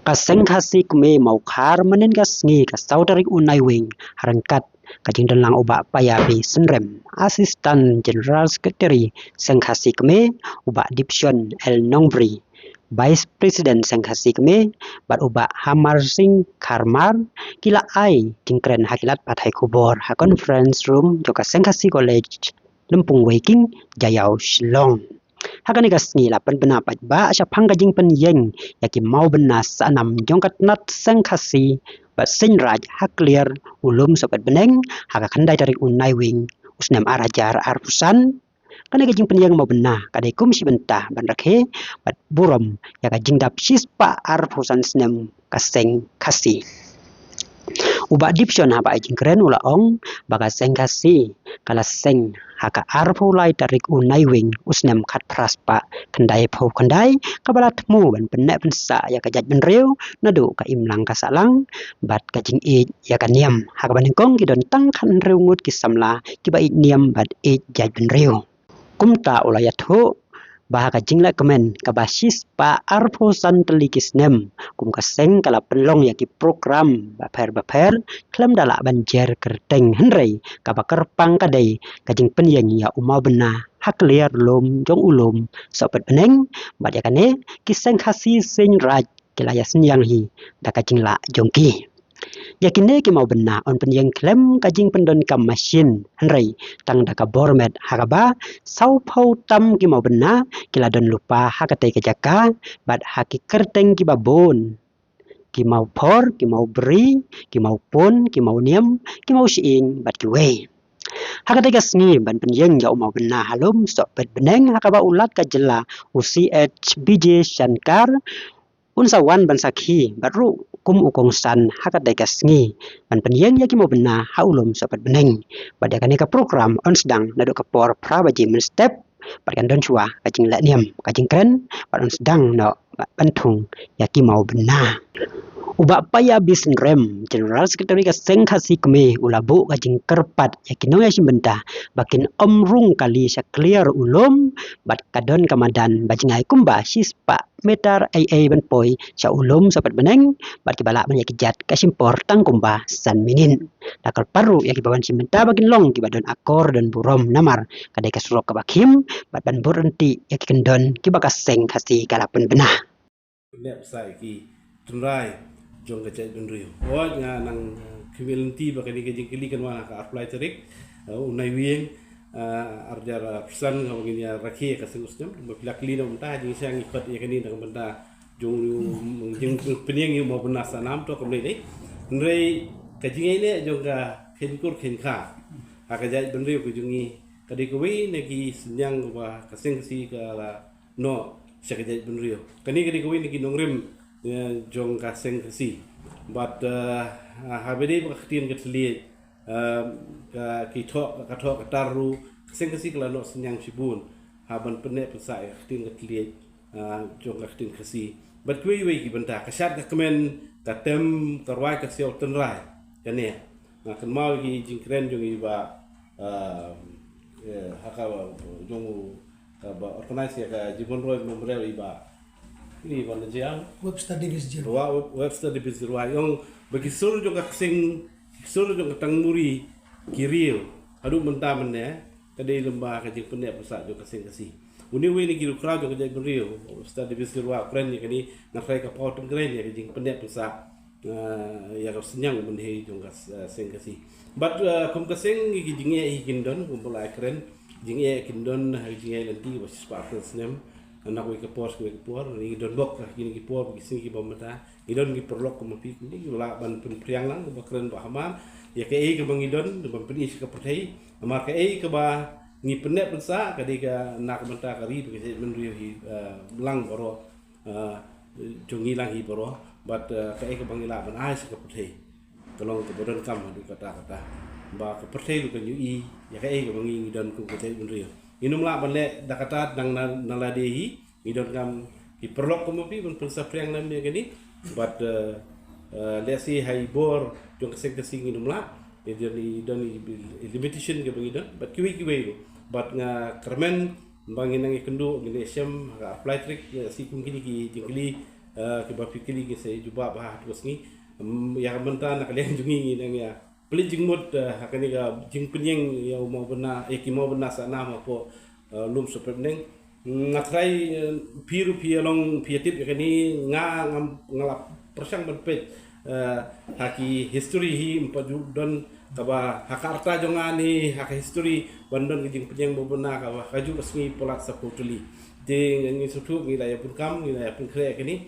Kaseng kasih kume mau kar menen kas ngi kas saudari unai wing harangkat kajing dalang ubak payabi senrem asistan general secretary seng kasih kume ubak division el nongbri vice president seng kasih kume bat ubak hamar sing karmar kila ai tingkren hakilat patai kubor ha conference room joka seng kasih college lempung waking jayau shillong Hakan ikas ni lapan benapat ba asya pangga jing pen yeng yaki mau benas anam jongkat nat seng kasi ba sen raj hak clear ulum sobat beneng haka kandai dari unai wing usnam arajar arpusan kana jing pen yeng mau benah kadai kum si bentah ban rakhe bat burom yaka jing dap sispa arpusan snem kaseng kasi Uba dipsion haba jing keren ula ong baga seng kasi kala seng haka arpu lai tarik unai wing usnem kat praspa kendai pau kendai kabalat mu ban penek pensa ya kajat benreu nadu ka imlang ka salang bat kajing e ya ka niam haka banengkong kidon tang kan reu ngut kisamla kiba i niam bat e jat benreu kumta ulayat ho Bahaga jingla kemen kabasis pa arposan telikis nem kum kaseng kala pelong yaki program baper klam dala banjer kerteng henrei kabakar pang kadai kajing penyeng ya umau bena hak liar lom jong ulum sopet beneng bat yakane kiseng khasi sing raj kilaya senyang hi da kajing la jongki Yakine ki mau bena on penyeng klem kajing pendon kam machine henrei tang daka bormet hakaba sau pau tam ki mau bena kila don lupa hakate ke jaka bat haki kerteng ki babon ki mau por ki mau beri ki mau pon ki mau niam ki mau siing bat ki we hakate gasngi ban penyeng ya mau bena halum sok pet beneng hakaba ulat ka jela UCHBJ Shankar unsawan ban sakhi baru kum ukong san hakat dekas ngi ban penyeng yaki mau bena haulum sopat beneng pada kaneka program on sedang nadu kapor prabaji men step pada don chua kajing la niam kajing kren pada on sedang no bantung yaki mau bena Uba paya bisin rem general secretary ka seng khasi kme ulabu kajing kerpat yakino ya simbenta bakin omrung kali sya clear ulum bat kadon kamadan bajingai kumba sispa metar ai ban poi sya ulum sapat beneng bat kibala ban yakijat kasimpor tang kumba san minin dakal paru yaki bawan simbenta bakin long kibadon akor dan burom namar kadai kasurok kabakim bat ban burenti yaki kendon kibakas seng khasi kalapun benah lep sai ki tunrai jong ka cai dundrio o nga nang community ba kani ka jingkili kan wana ka apply tarik unai wieng arjar pesan ka ngini rakhi ka sengusnem ba pilakli no mta jing sang ikot ya kani nang benda jong jing penyeng yu mau benas sanam to kamle dei nrei ka jingai ne jong ka khenkur khenkha ha ka jai dundrio ku jungi kadi ko wi ne ki senyang ba ka sengsi ka no sekejap dundrio kani ko wi ne ki nongrem jong kaseng kasi but habede bakhtien ketli ka kithok kataru kaseng kasi kala no senyang sibun haban pene pesai khtin ketli jong khtin kasi but kwe ki benta kasat ka kemen katem karwai ka siau tenrai kane kan mau ki jingkren jong iba haka jong ba organize ka jibon roy nomrel iba ini wana jam Webster Davis Zero. Webster Davis Zero yang bagi seluruh juga kesing seluruh juga tangmuri kiril adu mentamen ya kadai lembah kajing pendek pesat juga kesing kasi uni we ni kiru crowd juga jadi beriu Webster Davis Zero keren ya kini nak saya ke pau keren ya kajing pendek pesat ya kau senyang menhe juga kesing kasi but kum kesing kijingnya ikindon kumpulai keren jingnya ikindon jingnya nanti basis partner senyam anak we kepos we kepor ni don bok kini kipor kisi ki bomata idon ki perlok ko mapi ni la ban pen priang lang ba keren ba haman ya ke ke bang idon ban pen is ka pertai amar ke ke ba ni penek pensa kadi ka nak menta kari be ke men ri lang boro jongi lang hi boro but ke bang ila ban ai ka pertai tolong ke bodon kam du kata ba ka pertai lu kan yu i ya ke bang idon ku ke men ri inum la bale dakatat dang naladehi idon kam iperlok komopi pun pensapriang nam dia gani but lesi haibor jong kesek kesing inum la idon limitation ke bangidon but kiwi but nga kermen bangin nang ikendu gini syam apply trick si kum kini ki jengli ke bapi kini ki saya juba bah terus ni ya benta nak kalian jungi nang ya pelit jengmut hakani ga jing penyeng ya mau bena ki mau bena sana mapo lum superneng ngatrai piru pialong piatip yakni ngalap persang berpet haki history hi empadu don kaba hakarta jongani hak history bandon gijing penyeng bobena kaba kaju resmi polat saputuli de ngi sutu ngi laya pun kam ngi laya pun kre kini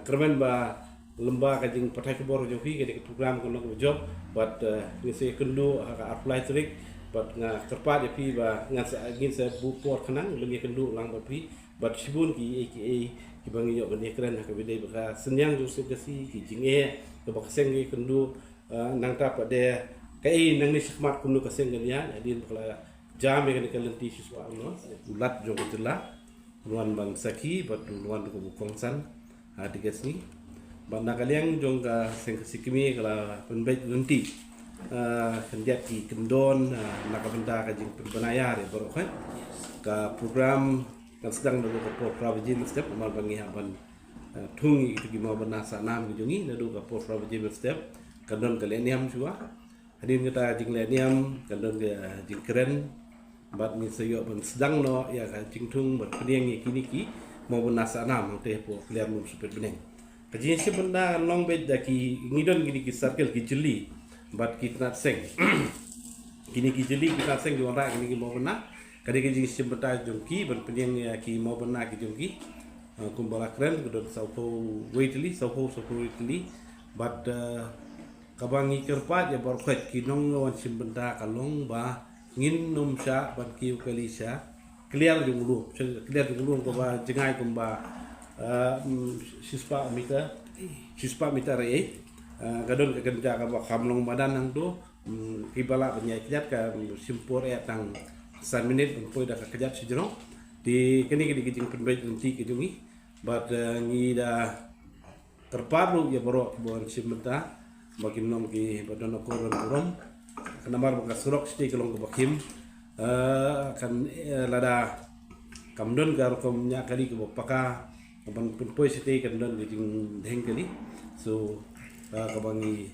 kermen ba lemba kajing patai kebor jofi ke program kono job but ngi se kendu hak apply trik but nga terpa de pi ba nga ngin se bu por kanang lengi kendu lang ba pi but sibun ki aka ki bangi yo bani keren hak bidai ba senyang jo se kasi ki jinge ke ba keseng ngi kendu nang ta pa de kai nang ni sikmat kundu keseng ya adin kala jam kan kalenti siswa no ulat jo betula luan bang saki but luan ko bukongsan digas ni banda kalian jong ka seng sikimi kala penbait nanti kendiat ki kendon nakabenda ka jing penayar ya baru kan ka program kan sedang dulu ka program jim step mal bangi haban thungi itu gi mau benasa nam gi jongi nadu ka program jim step kandon kaleniam jua hadin kita jing leniam kandon ga jing keren bat mi sayo ban sedang no ya ka jing thung bat peniang kini ki mau benasa nam te po clear mum super beneng kajin si benda long bed daki ngidon gini ki circle ki jeli bat kita seng kini ki jeli kita seng di orang kini ki mau bena kadi ki si benda jongki ban peniang ya ki mau bena ki jongki kumbala keren kedon saupo waitli saupo waitli bat kabangi kerpat ya borket ki nong wan si benda kalong ba ngin num sya ban ki kalisa clear junglu clear junglu ko ba jengai kumba sispa mita rei gadon ke kerja ka kamlong badan nang tu kibala penyai kejat ka simpur ya tang 1 minit pun dah kejat sejero di kini kijing penbaik nanti kijungi but ngi da terparu ya boro bon simenta bagi nom ki badan ko ron kenamar baka surok sti kelong ko bakim kan lada kamdon gar kom nya kali ko paka kapan pun siti kan don gijing deng kali so kabangi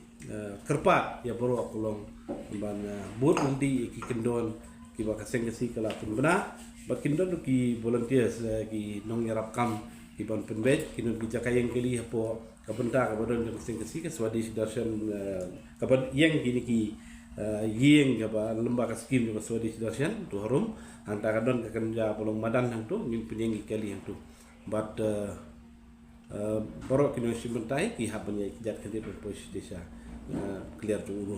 kerpat ya boro kolong ban but nanti ki kendon ki baka sengsi kala pun bena bak kendon ki volunteers ki nong yarap kam ki ban penbet ki non ki jakayeng kali hapo kabenta ka badon jang sengsi ka Swadeshi Darshan kapan yang kini ki yeng ka lembaga skim ka Swadeshi Darshan tu harum antara don ka kerja polong madan hang tu min penyengi kali hang tu but borok kini simentai ki habanya kijat kali berposisi desa clear tu uru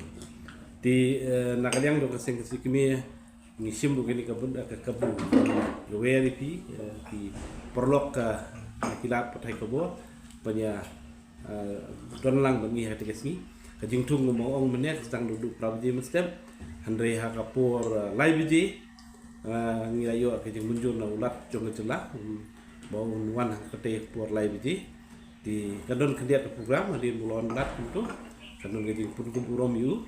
di nakaliang do keseng sikimi ngisim do kini kabun ka kabu gaweri pi ki perlok ka kilat patai kabo panya donlang bangi hati kesi kajing tung mau ong menek sedang duduk prabaji mestep handre ha kapur live ji ngiayo kajing munjul na ulat jong celah bau wan kete por live ji di kadon kendiat program di bulan lat itu kadon kajing pun kurom yu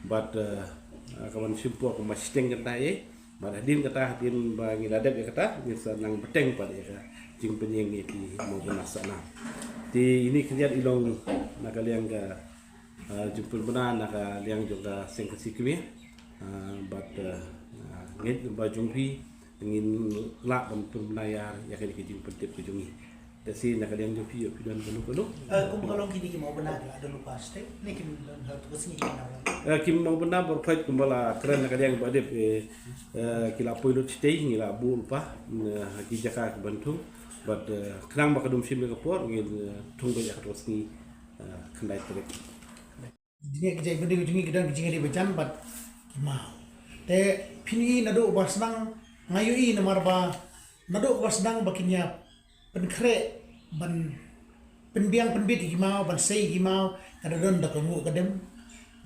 but kawan simpur ko masiteng kata pada din kata din bangi dadap ya kata bisa nang beteng pada ya jing penyeng di mau nasana di ini kendiat ilong nakaliang ka jumpul benar nakaliang juga seng kesikmi but ngit ba jumpi ingin lak pun layar ya kali kijing pentip kujungi dasi nakaliang jumpi yo pidan kanu kum kalong kini ki mau benar ada lupa stay ni kim harus kesini kim mau benar berfight kumbala keren nakaliang badep kila poilot stay ngila bu lupa ki jaka ke Bantung but kenang bakadum sim ke por ngin tunggu ya terus ni kendai terik ini kerja benda ujungi kita kerja di bejan but mau te pini nado basnang ngayui namar ba nado basnang bakinya penkre ban penbiang penbit gimau ban sei gimau kada don da kamu kadem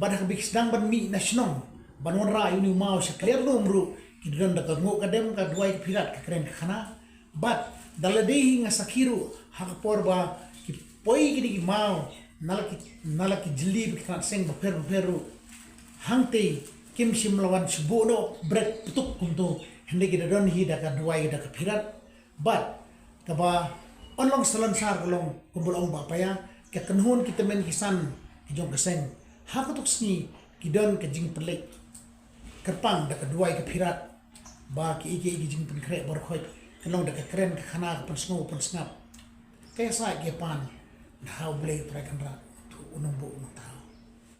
badak bikisdang ban mi nasional ban wonra ini mau sekalian lumru kidon da kamu kadem ka duai pirat ka keren kana but daladehi nga sakiru hakapor ba ki poi gidi mau nalaki jeli bikan seng baperu hangte kim sim lawan subono break putuk kunto hindi kita don hi da ka duai da ka pirat but kaba onlong salansar kolong kumbulong bapaya ka kanhun kita men kisan kijong keseng hakutuk sni kidon ka jing pelik kerpang da ka duai ka pirat ba ki iki jing pen kre bor khoi kanong da ka kren ka khana ka pensngo pensngap kaya sa ge pan how blade pra kan ra tu unong bu unong ta